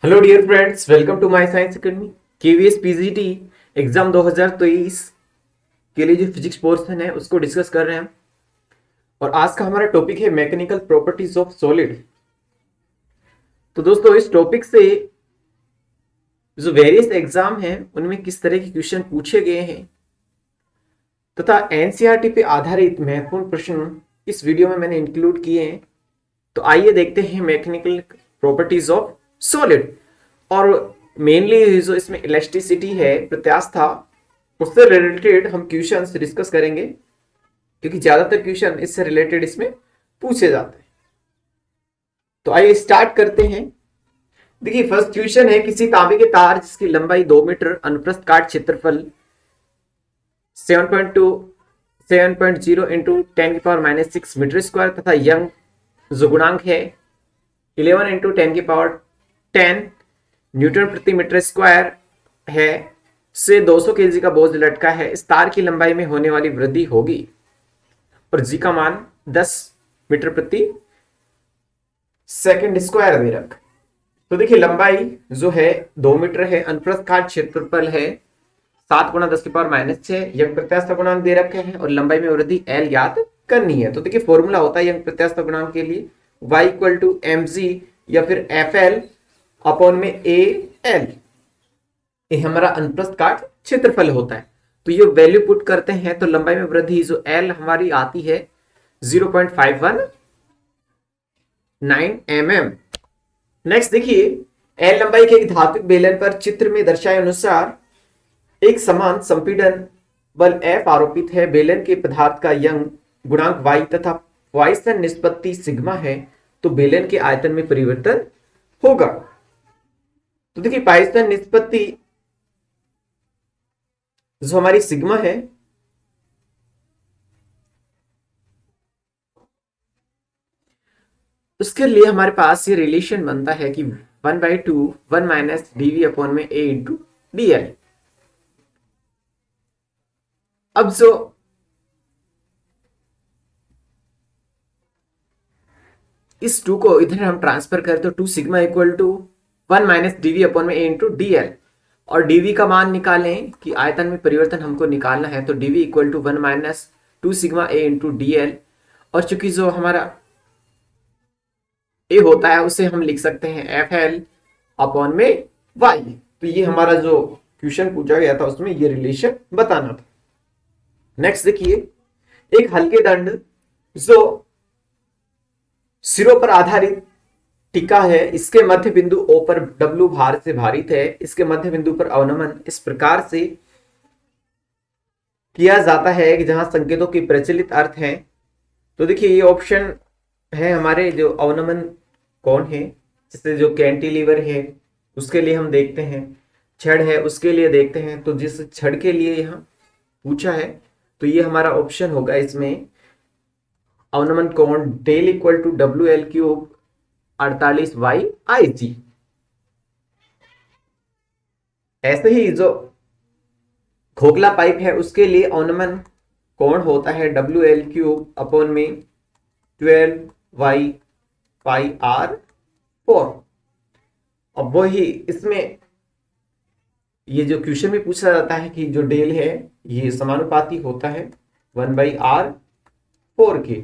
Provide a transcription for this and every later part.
Hello dear friends, welcome to my science academy. KVS PGT exam 2023 के लिए जो physics portion है उसको डिस्कस कर रहे हैं। और आज का हमारा टॉपिक है मैकेनिकल प्रॉपर्टीज ऑफ सॉलिड। तो दोस्तों, इस टॉपिक से जो वेरियस एग्जाम हैं उनमें किस तरह के क्वेश्चन पूछे गए हैं तथा एनसीईआरटी पे आधारित महत्वपूर्ण प्रश्न इस वीडियो में मैंने इंक्लूड किए हैं। तो आइए देखते हैं मैकेनिकल प्रॉपर्टीज ऑफ सॉलिड। और मेनली जो इसमें इलास्टिसिटी है, प्रत्यास्था, उससे रिलेटेड हम क्वेश्चंस डिस्कस करेंगे, क्योंकि ज्यादातर क्वेश्चन इससे रिलेटेड इसमें पूछे जाते हैं। तो आइए स्टार्ट करते हैं। देखिए, फर्स्ट क्वेश्चन है, किसी तांबे के तार जिसकी लंबाई 2 मीटर, अनुप्रस्थ काट क्षेत्रफल 7.0 इंटू 10⁻⁶ मीटर स्क्वायर तथा यंग जो गुणांक है 11 इंटू 10⁻10 न्यूटन प्रति मीटर स्क्वायर है, से 200 केजी का बोझ लटका है। इस तार की लंबाई में होने वाली वृद्धि होगी और जी का मान 10 मीटर प्रति सेकंड स्क्वायर दे रखा। तो देखिए, लंबाई जो है 2 मीटर है, अनुप्रस्थ काट क्षेत्रफल है 7 गुणा 10⁻⁶, यंग प्रत्यास्था गुणांक दे रखे हैं और लंबाई में वृद्धि एल ज्ञात करनी है। तो देखिए, फॉर्मूला होता है यंग प्रत्यास्था गुणांक के लिए y इक्वल टू mg या फिर FL अपॉन में AL। ये हमारा अनुप्रस्थ काट क्षेत्रफल होता है। तो ये वैल्यू पुट करते हैं तो लंबाई में वृद्धि जो L हमारी आती है 0.519 mm। नेक्स्ट देखिए, L लंबाई के एक धात्विक बेलन पर चित्र में दर्शाए अनुसार एक समान संपीड़न बल F आरोपित है। बेलन के पदार्थ का यंग गुणांक y तथा पॉइसन निष्पत्ति सिग्मा है, तो बेलन के आयतन में परिवर्तन होगा। तो देखिए, पॉइसन निष्पत्ति जो हमारी सिग्मा है, उसके लिए हमारे पास ये रिलेशन बनता है कि 1/2 1 माइनस dv अपॉन में a इंटू dl। अब जो इस 2 को इधर हम ट्रांसफर करें तो 2 sigma equal to 1 minus dv upon में a इंटू dl, और dv का मान निकालें कि आयतन में परिवर्तन हमको निकालना है, तो dv equal to 1 minus 2 sigma a into dl। और चूंकि जो हमारा a होता है उसे हम लिख सकते हैं FL अपॉन में y। तो ये हमारा जो क्वेश्चन पूछा गया था उसमें ये रिलेशन बताना था। नेक्स्ट देखिए, एक हल्के दंड जो सिरों पर आधारित टिका है, इसके मध्य बिंदु O पर W भार से भारित है। इसके मध्य बिंदु पर अवनमन इस प्रकार से किया जाता है कि जहां संकेतों की प्रचलित अर्थ है। तो देखिए, ये ऑप्शन है हमारे जो अवनमन कौन है, जैसे जो कैंटिलीवर है उसके लिए हम देखते हैं, छड़ है उसके लिए देखते हैं। तो जिस छड़ के लिए यहाँ पूछा है तो ये हमारा ऑप्शन होगा इसमें अवनमन कोण del equal to WL³ 48/IG। ऐसे ही जो खोखला पाइप है उसके लिए अवनमन कोण होता है WL³ अपॉन में 12y πr4। अब वही इसमें ये जो क्वेश्चन में पूछा जाता है कि जो डेल है ये समानुपाती होता है 1/r4 के,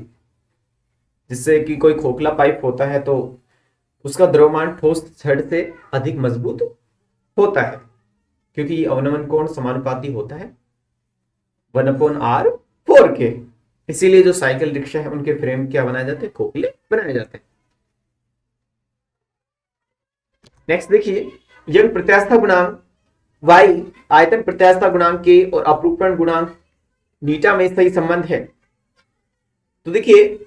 जिससे कि कोई खोखला पाइप होता है तो उसका द्रव्यमान ठोस छड़ से अधिक मजबूत होता है, क्योंकि ये अवनमन कोण समानुपाती होता है 1/r4 के। इसीलिए जो साइकिल रिक्शा है उनके फ्रेम क्या बनाए जाते हैं, खोखले बनाए जाते हैं। नेक्स्ट देखिए, यंग प्रत्यास्था गुणांक y आयतन प्रत्यास्था गुणांक k और अपरूपण गुणांक बीटा में सही संबंध है। तो देखिए,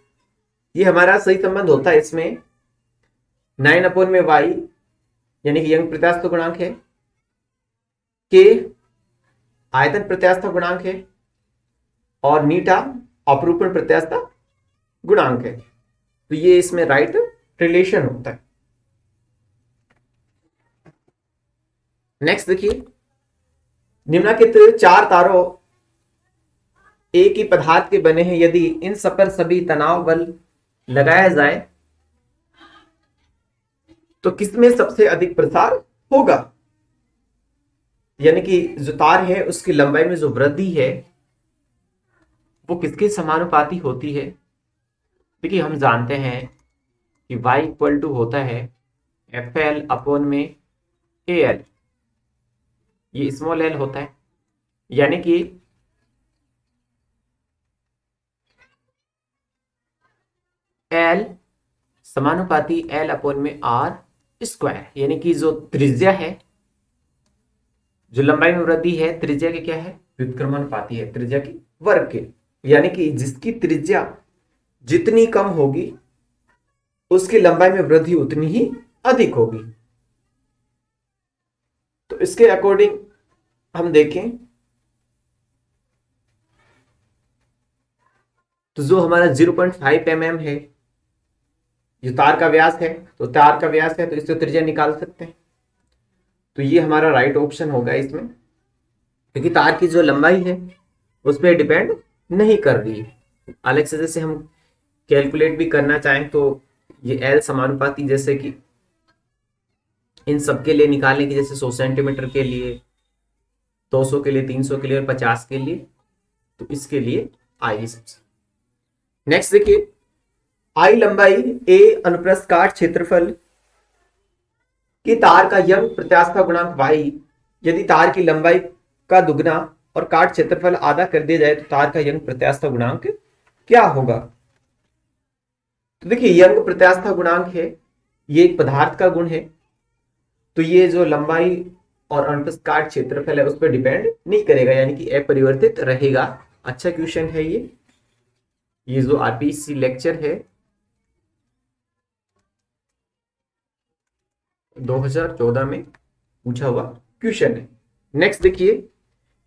ये हमारा सही संबंध होता है इसमें 9 अपॉन में y, यानी कि यंग प्रत्यास्था गुणांक है, k आयतन प्रत्यास्था गुणांक है और नीटा अपरूपण प्रत्यास्था गुणांक है। तो ये इसमें राइट रिलेशन होता है। नेक्स्ट देखिए, निम्नलिखित 4 तारों एक ही पदार्थ के बने हैं, यदि इन सब पर सभी तनाव बल लगाया जाए तो किसमें सबसे अधिक प्रसार होगा, यानी कि जो तार है उसकी लंबाई में जो वृद्धि है वो किसके समानुपाती होती है। देखिए हम जानते हैं कि y इक्वल टू होता है एफ एल अपॉन में ए एल, ये स्मॉल एल होता है, यानी कि एल समानुपाती एल अपॉन में आर स्क्वायर, यानी कि जो त्रिज्या है, जो लंबाई में वृद्धि है त्रिज्या की क्या है, व्युत्क्रमानुपाती है त्रिज्या की वर्ग के, यानी कि जिसकी त्रिज्या जितनी कम होगी उसकी लंबाई में वृद्धि उतनी ही अधिक होगी। तो इसके अकॉर्डिंग हम देखें तो जो हमारा 0.5 mm है, जो तार का व्यास है, तो तार का व्यास है तो इससे त्रिज्या निकाल सकते हैं। तो ये हमारा राइट ऑप्शन होगा इसमें, क्योंकि तार की जो लंबाई है उस पर डिपेंड नहीं कर रही है। अलग से जैसे हम कैलकुलेट भी करना चाहें तो ये एल समानुपाती, जैसे कि इन सबके लिए निकालने की, जैसे 100 सेंटीमीटर के लिए, 200 के लिए, 300 के लिए और 50 के लिए, तो इसके लिए आई सबसे। नेक्स्ट देखिए, आई लंबाई ए अनुप्रस्थ काट क्षेत्रफल कि तार का यंग प्रत्यास्था गुणांक y यदि तार की लंबाई का दुगना और काट क्षेत्रफल आधा कर दिया जाए तो तार का यंग प्रत्यास्था गुणांक क्या होगा। तो देखिए यंग प्रत्यास्था गुणांक है, ये एक पदार्थ का गुण है, तो ये जो लंबाई और अनुप्रस्थ काट क्षेत्रफल है उस पर डिपेंड नहीं करेगा, यानी कि अपरिवर्तित रहेगा। अच्छा क्वेश्चन है ये जो आरपीसी लेक्चर है 2014 में पूछा हुआ क्वेश्चन है। नेक्स्ट देखिए,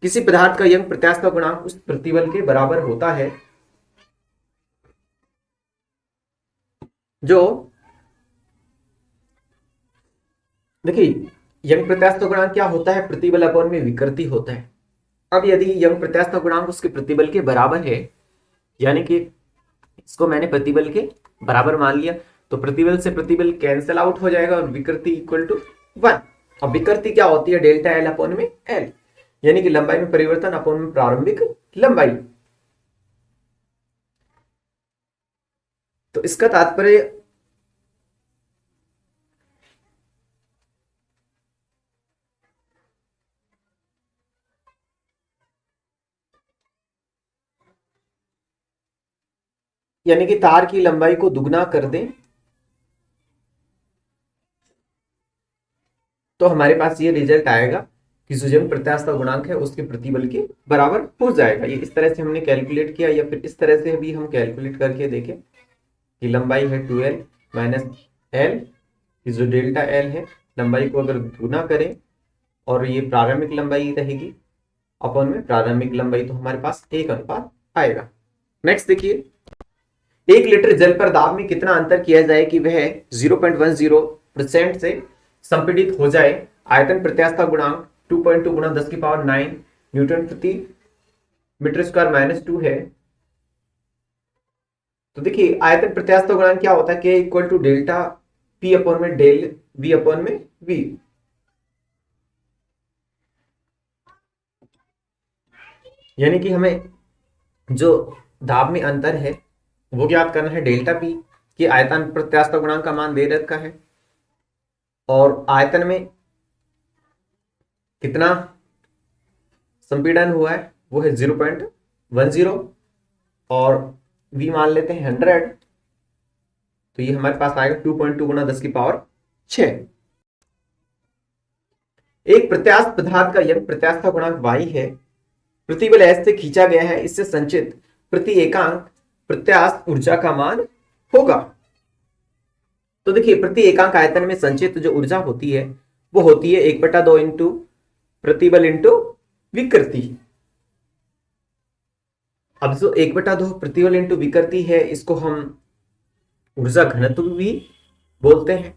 किसी पदार्थ का यंग प्रत्यास्था गुणांक उस प्रतिबल के बराबर होता है जो, देखिए यंग प्रत्यास्था गुणांक क्या होता है, प्रतिबल अपॉन में विकृति होता है। अब यदि यंग प्रत्यास्था गुणांक उसके प्रतिबल के बराबर है, यानी कि इसको मैंने प्रतिबल के बराबर मान लिया, तो प्रतिबल से प्रतिबल कैंसिल आउट हो जाएगा और विकृति इक्वल टू 1। अब विकृति क्या होती है, डेल्टा एल अपॉन में एल, यानी कि लंबाई में परिवर्तन अपॉन में प्रारंभिक लंबाई। तो इसका तात्पर्य यानी कि तार की लंबाई को दुगना कर दें तो हमारे पास ये रिजल्ट आएगा कि जो यंग प्रत्यास्था गुणांक है उसके प्रतिबल के बराबर हो जाएगा। ये इस तरह से हमने कैलकुलेट किया, या फिर इस तरह से भी हम कैलकुलेट करके देखें कि लंबाई है 2l माइनस एल, जो डेल्टा एल है, लंबाई को अगर गुना करें और ये प्रारंभिक लंबाई रहेगी अपॉन में प्रारंभिक लंबाई, तो हमारे पास एक अनुपात आएगा। नेक्स्ट देखिए, 1 लीटर जल पर दाब में कितना अंतर किया जाए कि वह 0.10% से संपीड़ित हो जाए। आयतन प्रत्यास्था गुणांक 2.2 गुणा 10 की पावर 9 न्यूटन प्रति मीटर स्क्वायर माइनस 2 है। तो देखिए आयतन प्रत्यास्था गुणांक क्या होता है, K equal to delta P upon में डेल वी अपॉन में वी। यानी कि हमें जो दाब में अंतर है वो ज्ञात करना है। डेल्टा पी की आयतन प्रत्यास्था गुणांक का मान दे रखा है और आयतन में कितना संपीड़न हुआ है वो है 0.10 और v मान लेते हैं 100, तो ये हमारे पास आएगा 2.2 गुणा 10 की पावर 6। एक प्रत्यास्थ पदार्थ का यंग प्रत्यास्था गुणांक y है, प्रतिबल S से खींचा गया है, इससे संचित प्रति एकांक प्रत्यास्थ ऊर्जा का मान होगा। तो देखिए प्रति एकांक आयतन में संचित जो ऊर्जा होती है वो होती है 1/2 इंटू प्रतिबल इंटू विकृति। अब जो 1/2 प्रतिबल इंटू विकृति है इसको हम ऊर्जा घनत्व भी बोलते हैं।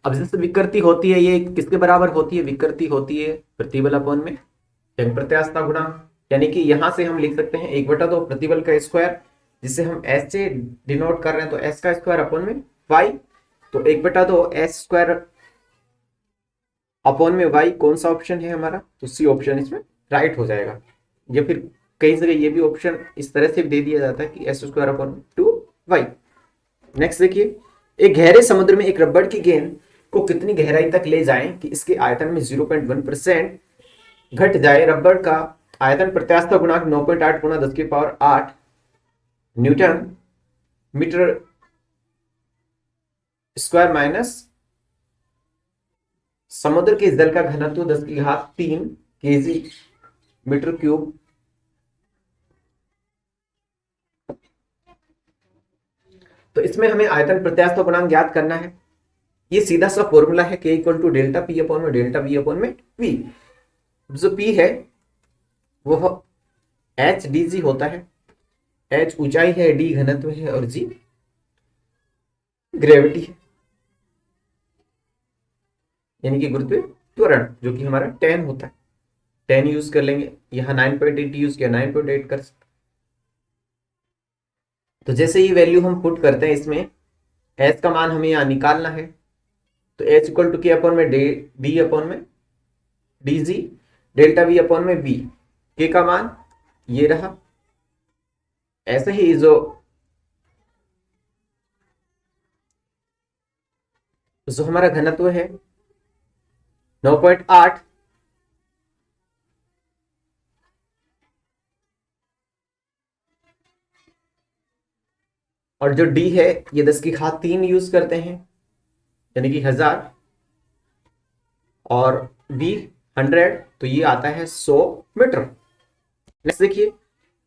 अब जैसे विकृति होती है ये किसके बराबर होती है, विकृति होती है प्रतिबल अपॉन में यंग प्रत्यास्था गुणांक, यानी कि यहां से हम लिख सकते हैं 1/2 प्रतिबल का स्क्वायर, जिसे हम एस से डिनोट कर रहे हैं तो एस का स्क्वायर अपॉन में वाई, तो 1/2 एस स्क्वायर अपॉन में वाई कौन सा ऑप्शन है हमारा, तो सी ऑप्शन इसमें राइट हो जाएगा। या फिर कई जगह ये भी ऑप्शन इस तरह से दे दिया जाता है कि S square upon 2y। Next देखिए, एक गहरे समुद्र में एक रबड़ की गेंद को कितनी गहराई तक ले जाएं कि इसके आयतन में 0.1% घट जाए। रबड़ का आयतन प्रत्यास्थ गुणांक 9.8 गुणा 10⁸ न्यूटन मीटर स्क्वायर माइनस समुद्र के जल का घनत्व 10⁻³ kg मीटर क्यूब। तो इसमें हमें आयतन प्रत्यास्थ गुणांक ज्ञात करना है। ये सीधा सा फॉर्मूला है, k = डेल्टा पी अपॉन में डेल्टा वी अपॉन में वी। जो p है वह h dg होता है। h ऊंचाई है, d घनत्व है और g ग्रेविटी है, यानी कि गुरुत्व त्वरण, जो कि हमारा 10 होता है। 10 यूज कर लेंगे, यहां 9.8 यूज किया, 9.8 कर सकते। तो जैसे ये वैल्यू हम पुट करते हैं इसमें, h का मान हमें यहां निकालना है, तो h = k अपॉन में d अपॉन में dg डेल्टा v अपॉन में v। k का मान ये रहा। ऐसे ही जो हमारा घनत्व है 9.8, और जो d है ये 10⁻³ यूज करते हैं, यानी कि 1000, और v 100, तो ये आता है 100 मीटर। नेक्स्ट देखिए,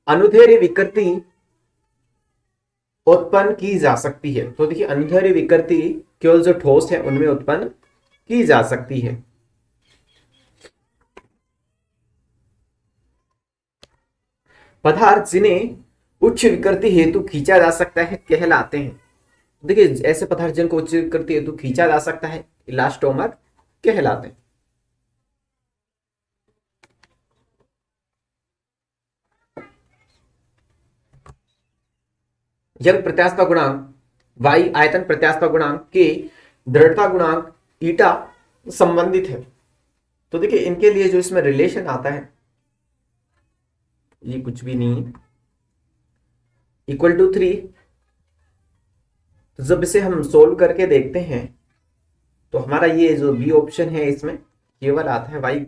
अनुदैर्ध्य विकृति उत्पन्न की जा सकती है। तो देखिए, अनुदैर्ध्य विकृति केवल जो ठोस है उनमें उत्पन्न की जा सकती है। पदार्थ जिन्हें उच्च विकृति हेतु खींचा जा सकता है कहलाते हैं। देखिए, ऐसे पदार्थ जिनको उच्च विकृति हेतु खींचा जा सकता है इलास्टोमर कहलाते हैं। यंग प्रत्यास्थ गुणांक y आयतन प्रत्यास्थ गुणांक k दृढ़ता गुणांक ईटा संबंधित है। तो देखिए, इनके लिए जो इसमें रिलेशन आता है ये कुछ भी नहीं है, =3। तो जब इसे हम सोल्व करके देखते हैं तो हमारा ये जो बी ऑप्शन है इसमें केवल आता है y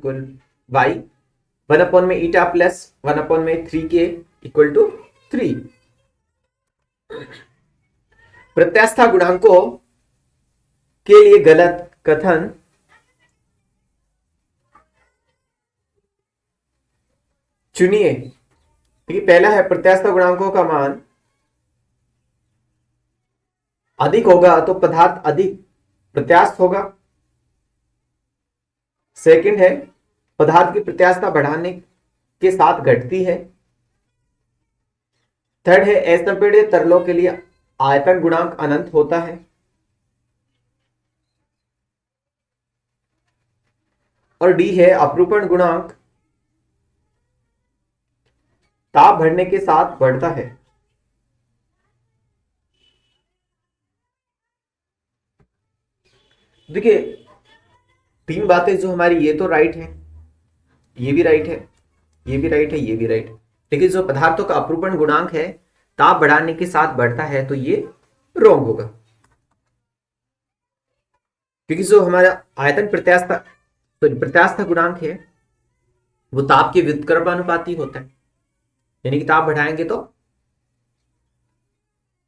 1 में ईटा प्लस 1 में 3k = 3। प्रत्यास्थ गुणांकों के लिए गलत कथन चुनिए। देखिए, पहला है प्रत्यास्थ गुणांकों का मान अधिक होगा तो पदार्थ अधिक प्रत्यास्थ होगा। सेकंड है पदार्थ की प्रत्यास्थता बढ़ाने के साथ घटती है। थर्ड है असंपीड़ित तरलों के लिए आयतन गुणांक अनंत होता है। और डी है अपरूपण गुणांक ताप बढ़ने के साथ बढ़ता है। देखिए, तीन बातें जो हमारी, ये तो राइट है, ये भी राइट है, ये भी राइट है, ये भी राइट है। लेकिन जो पदार्थों का अपरूपण गुणांक है ताप बढ़ाने के साथ बढ़ता है, तो ये रॉन्ग होगा, क्योंकि जो हमारा आयतन प्रत्यास्थ गुणांक है वो ताप के व्युत्क्रमानुपाती होता है, यानी कि ताप बढ़ाएंगे तो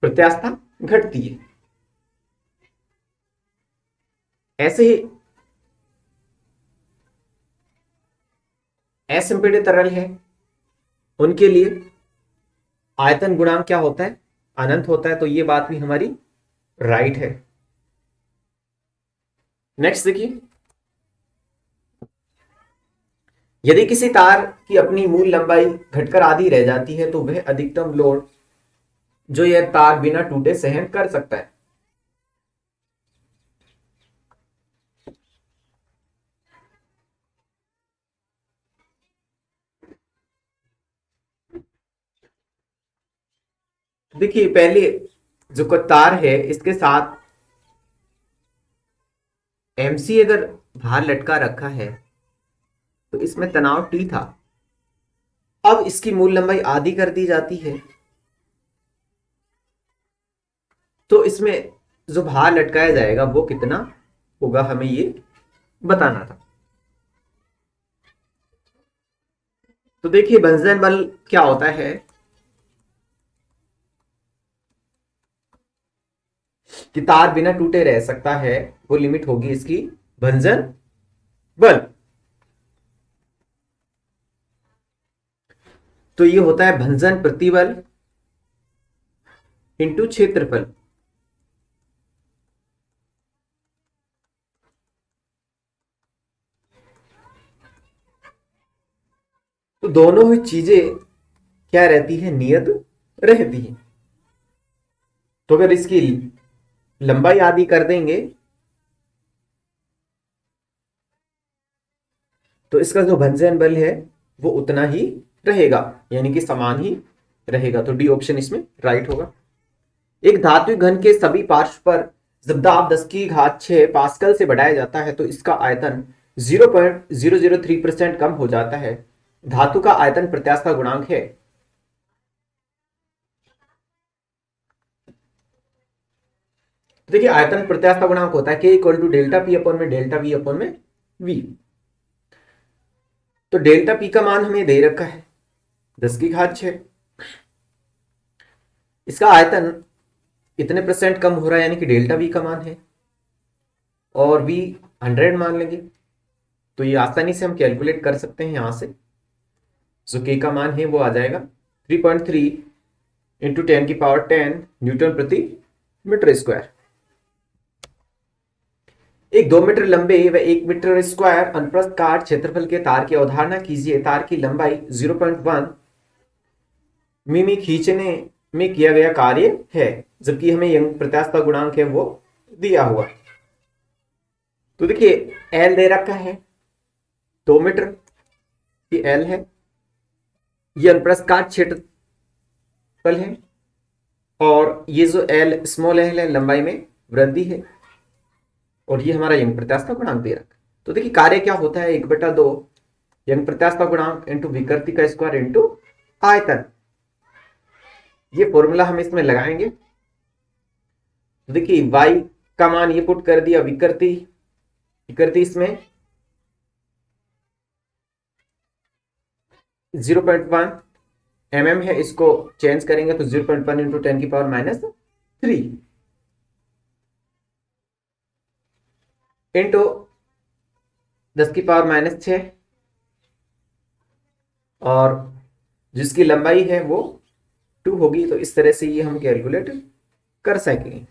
प्रत्यास्थता घटती है। ऐसे ही असंपीड़ित तरल है, उनके लिए आयतन गुणांक क्या होता है, अनंत होता है। तो ये बात भी हमारी राइट है। नेक्स्ट देखिए, यदि किसी तार की अपनी मूल लंबाई घटकर आधी रह जाती है तो वह अधिकतम लोड जो यह तार बिना टूटे सहन कर सकता है। देखिए, पहले जो तार है इसके साथ MC अगर बाहर लटका रखा है तो इसमें तनाव T था। अब इसकी मूल लंबाई आधी कर दी जाती है, तो इसमें जो भार लटकाया जाएगा वो कितना होगा, हमें ये बताना था। तो देखिए बंजन बल क्या होता है कि तार बिना टूटे रह सकता है, वो लिमिट होगी इसकी भंजन बल। तो ये होता है भंजन प्रतिबल इंटू क्षेत्रफल। तो दोनों ही चीजें क्या रहती है, नियत रहती है। तो अगर इसकी लंबाई आधी कर देंगे तो इसका जो भंजन बल है वो उतना ही रहेगा, यानी कि समान ही रहेगा। तो डी ऑप्शन इसमें राइट होगा। एक धात्विक घन के सभी पार्श्व पर जब दाब 10 की घात 6 पास्कल से बढ़ाया जाता है तो इसका आयतन 0.003% कम हो जाता है। धातु का आयतन प्रत्यास्थता गुणांक है। देखिए आयतन प्रत्यास्थता गुणांक होता है K equal to delta P upon में डेल्टा वी अपॉन में वी। तो डेल्टा पी का मान हमें दे रखा है 10 की घात 6। इसका आयतन इतने % कम हो रहा है, यानी कि डेल्टा वी का मान है, और वी 100 मान लेंगे। तो ये आसानी से हम कैलकुलेट कर सकते हैं। यहां से जो के का मान है वो आ जाएगा 3.3 इंटू 10 की पावर 10 न्यूटन प्रति मीटर स्क्वायर। एक 2 मीटर लंबे व 1 मीटर स्क्वायर अनुप्रस्थ काट क्षेत्रफल के तार की अवधारणा कीजिए। तार की लंबाई 0.1 मिमी खींचने में किया गया कार्य है, जबकि हमें यंग प्रत्यास्थता गुणांक है वो दिया हुआ। तो देखिए एल दे रखा है 2 मीटर की एल है, ये अनुप्रस्थ काट क्षेत्रफल है, और ये जो एल स्मॉल एल है लंबाई में वृद्धि है, और ये हमारा यंग प्रत्यास्थता गुणांक दे रखा है। तो देखिए कार्य क्या होता है 1/2 यंग प्रत्यास्थता गुणांक इंटू विकृति का स्क्वायर इंटू आयतन। ये फॉर्मूला हम इसमें लगाएंगे। तो देखिए y का मान ये पुट कर दिया, विकृति इसमें 0.1 mm है, इसको चेंज करेंगे तो 0.1 इंटू 10 की पावर -3 इंटू 10 की पावर-6, और जिसकी लंबाई है वो 2 होगी। तो इस तरह से ये हम कैलकुलेट कर सकेंगे।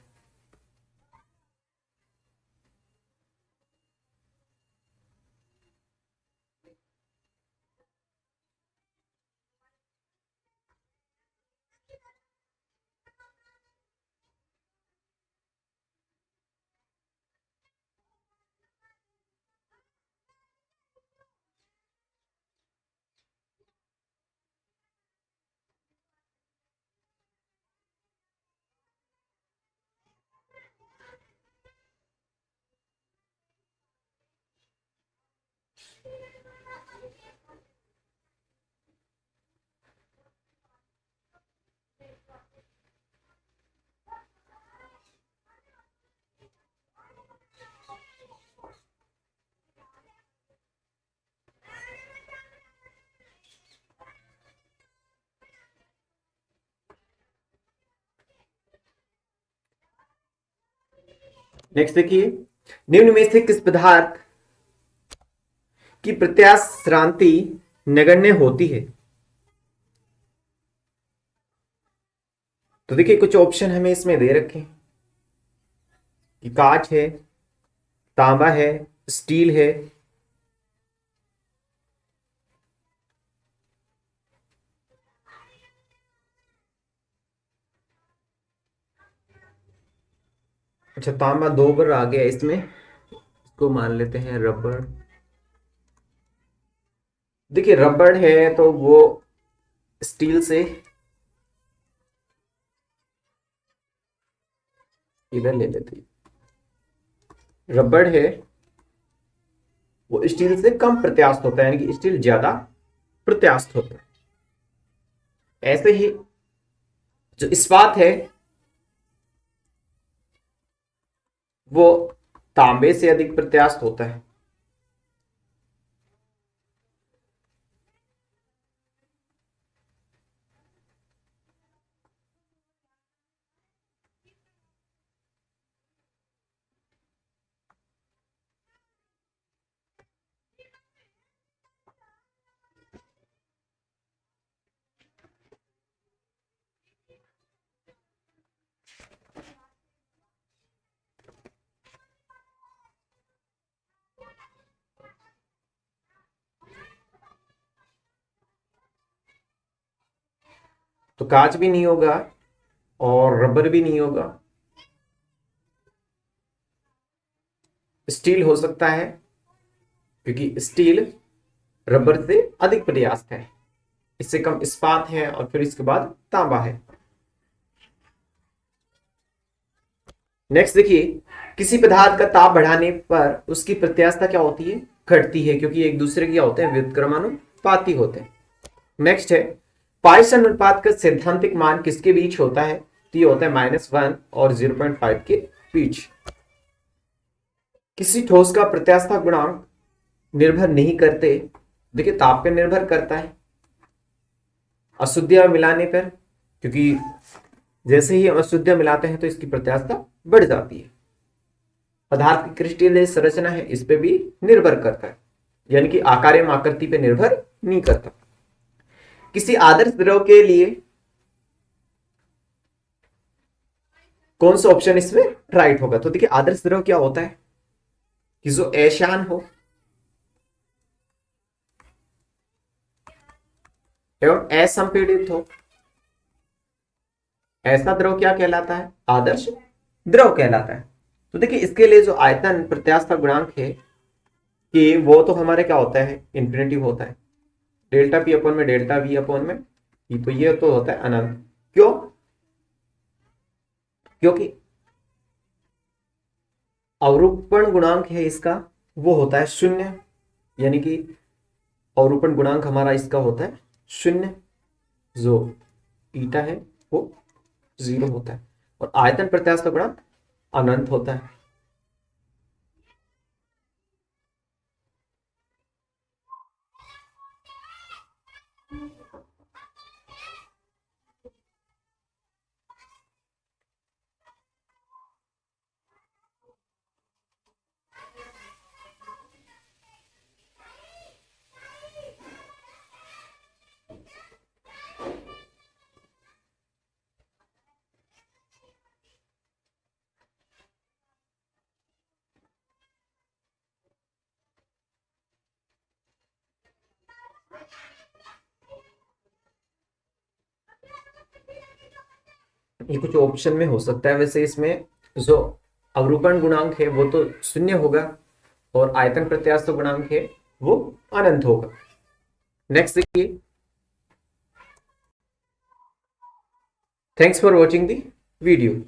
नेक्स्ट देखिए, निम्न में से किस पदार्थ की प्रत्यास्रांति नगण्य होती है? तो देखिए कुछ ऑप्शन हमें इसमें दे रखे हैं कि कांच है, तांबा है, स्टील है। अच्छा तांबा 2 बार आ गया इसमें, इसको मान लेते हैं रबड़। देखिए रबड़ है तो वो स्टील से इधर ले लेते हैं। रबड़ है वो स्टील से कम प्रत्यास्थ होता है, यानी कि स्टील ज्यादा प्रत्यास्थ होता है। ऐसे ही जो इस्पात है वो तांबे से अधिक प्रत्यास्थ होता है। तो कांच भी नहीं होगा और रबर भी नहीं होगा, स्टील हो सकता है क्योंकि स्टील रबर से अधिक प्रत्यास्थ है, इससे कम इस्पात है, और फिर इसके बाद तांबा है। नेक्स्ट देखिए, किसी पदार्थ का ताप बढ़ाने पर उसकी प्रत्यास्थता क्या होती है? घटती है, क्योंकि एक दूसरे के क्या होते हैं? व्युत्क्रमानुपाती होते हैं। नेक्स्ट है, पाइसन अनुपात का सैद्धांतिक मान किसके बीच होता है? तो ये होता है -1 और 0.5 के बीच। किसी ठोस का प्रत्यास्थता गुणांक निर्भर नहीं करते, देखिए ताप पर निर्भर करता है अशुद्धियां मिलाने पर, क्योंकि जैसे ही हम अशुद्धियां मिलाते हैं तो इसकी प्रत्यास्थता बढ़ जाती है। पदार्थ की क्रिस्टलीय संरचना है, इस पे भी निर्भर करता है, यानी कि आकार एवं आकृति पे निर्भर नहीं करता। किसी आदर्श द्रव के लिए कौन सा ऑप्शन इसमें राइट होगा? तो देखिए आदर्श द्रव क्या होता है कि जो ऐशान हो एवं असंपीड़ित हो, ऐसा द्रव क्या कहलाता है? आदर्श द्रव कहलाता है। तो देखिए इसके लिए जो आयतन प्रत्यास्थता गुणांक है कि वो तो हमारे क्या होता है? इंफिनिटिव होता है, डेल्टा पी अपॉन में डेल्टा वी अपॉन में ई, तो ये तो होता है अनंत। क्यों? क्योंकि अवरूपण गुणांक है इसका वो होता है 0, यानी कि अवरूपण गुणांक हमारा इसका होता है 0, जो ईटा है वो 0 होता है, और आयतन प्रत्यास्थता गुणांक अनंत होता है। ये कुछ ऑप्शन में हो सकता है, वैसे इसमें जो अवरूपण गुणांक है वो तो 0 होगा और आयतन प्रत्यास्थ गुणांक है वो अनंत होगा। नेक्स्ट देखिए, thanks for watching the video.